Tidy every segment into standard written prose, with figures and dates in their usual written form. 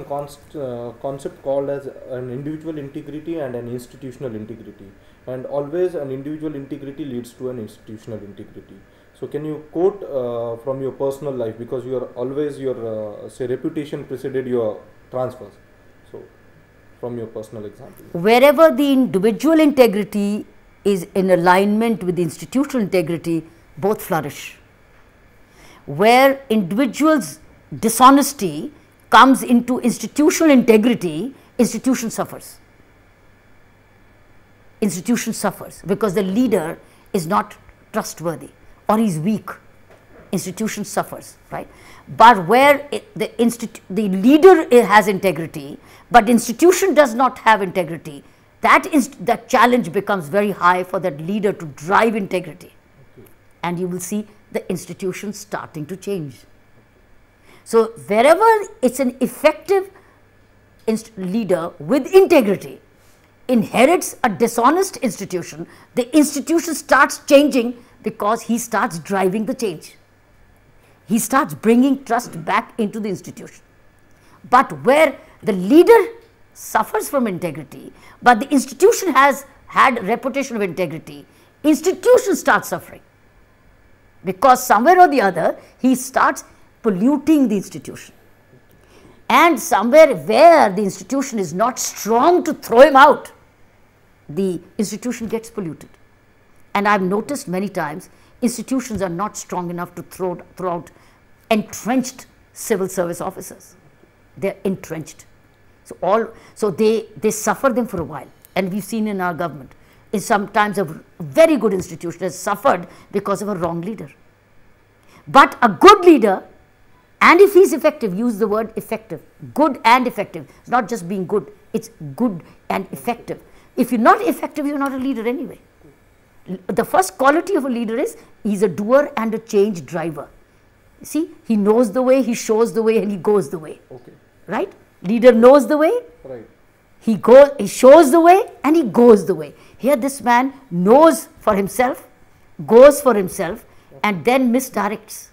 concept called as an individual integrity and an institutional integrity, and always an individual integrity leads to an institutional integrity. So can you quote from your personal life, because you are always your say reputation preceded your transfers. So from your personal example. Wherever the individual integrity is in alignment with the institutional integrity, both flourish. Where individuals' dishonesty comes into institutional integrity, institution suffers. Institution suffers because the leader is not trustworthy or he is weak. Institution suffers, right? But where the leader has integrity, but institution does not have integrity, that challenge becomes very high for that leader to drive integrity. Okay. And you will see the institution starting to change. So wherever it's an effective leader with integrity inherits a dishonest institution, the institution starts changing because he starts driving the change. He starts bringing trust back into the institution. But where the leader suffers from integrity, but the institution has had a reputation of integrity, institution starts suffering. Because somewhere or the other, he starts polluting the institution. And somewhere where the institution is not strong to throw him out, the institution gets polluted. And I have noticed many times, institutions are not strong enough to throw out entrenched civil service officers. They are entrenched. So they suffer them for a while. And we've seen in our government, is sometimes a very good institution has suffered because of a wrong leader. But a good leader, and if he's effective, use the word effective, good and effective. It's not just being good, it's good and effective. If you're not effective, you're not a leader anyway. The first quality of a leader is he's a doer and a change driver. See, he knows the way, he shows the way, and he goes the way. Okay. Right? Leader knows the way. Right. He shows the way, and he goes the way. Here this man knows for himself, goes for himself, okay, and then misdirects.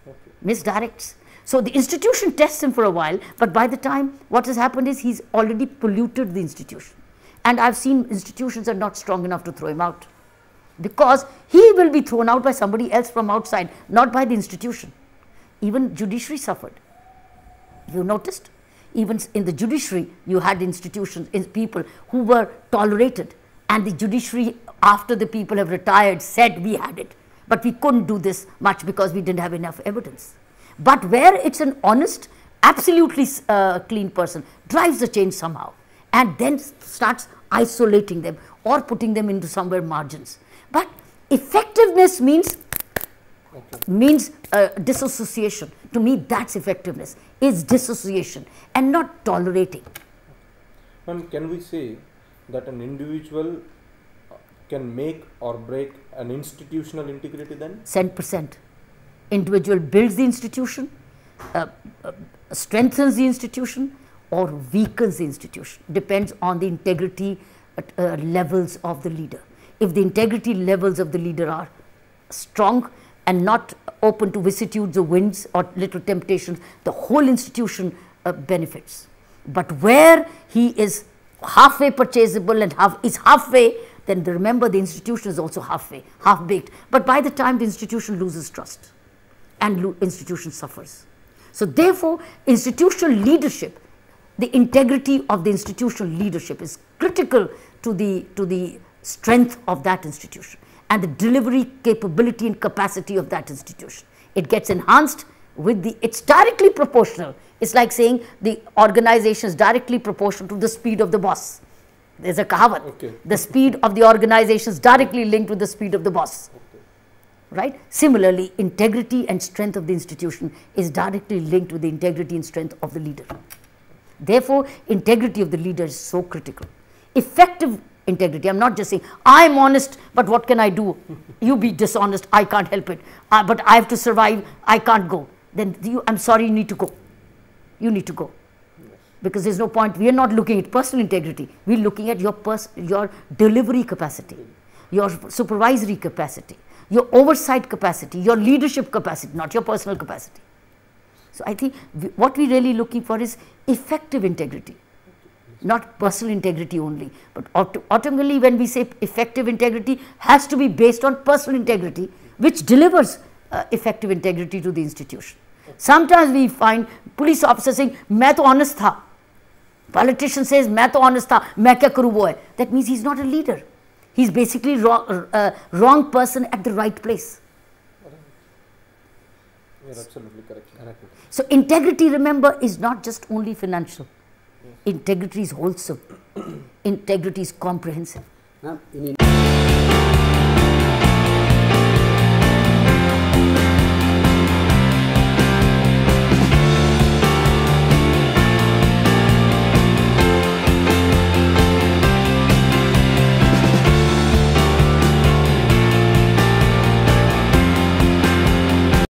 Okay. Misdirects. So the institution tests him for a while, but by the time what has happened is he's already polluted the institution. And I've seen institutions are not strong enough to throw him out, because he will be thrown out by somebody else from outside, not by the institution. Even judiciary suffered. You noticed? Even in the judiciary, you had institutions, people who were tolerated, and the judiciary, after the people have retired, said we had it, but we couldn't do this much because we didn't have enough evidence. But where it's an honest, absolutely clean person, drives the change somehow, and then starts isolating them or putting them into somewhere margins. But effectiveness means disassociation. To me, that's effectiveness, is disassociation and not tolerating. And can we say that an individual can make or break an institutional integrity then? 100%. Individual builds the institution, strengthens the institution, or weakens the institution. Depends on the integrity levels of the leader. If the integrity levels of the leader are strong and not open to vicissitudes or winds or little temptations, the whole institution benefits. But where he is halfway purchasable and is halfway, then remember the institution is also halfway, half-baked. But by the time the institution loses trust and institution suffers. So therefore, institutional leadership, the integrity of the institutional leadership is critical to the strength of that institution and the delivery capability and capacity of that institution. It gets enhanced with it's directly proportional. It's like saying the organization is directly proportional to the speed of the boss. There's a kahavat. Okay. The speed of the organization is directly linked with the speed of the boss. Okay. Right? Similarly, integrity and strength of the institution is directly linked with the integrity and strength of the leader. Therefore, integrity of the leader is so critical. Effective integrity, I'm not just saying, I'm honest, but what can I do? You be dishonest, I can't help it. But I have to survive, I can't go. Then I'm sorry, you need to go. You need to go. Yes. Because there's no point, we are not looking at personal integrity, we're looking at your delivery capacity, your supervisory capacity, your oversight capacity, your leadership capacity, not your personal capacity. So I think what we really looking for is effective integrity, not personal integrity only, but automatically when we say effective integrity has to be based on personal integrity, which delivers effective integrity to the institution. Sometimes we find police officer saying, "मैं तो honest था." Politician says, "मैं तो honest था, मैं क्या करूँ वो है." That means he's not a leader. He's basically wrong person at the right place. You're absolutely correct. So integrity, remember, is not just only financial. Integrity is wholesome. Integrity is comprehensive. In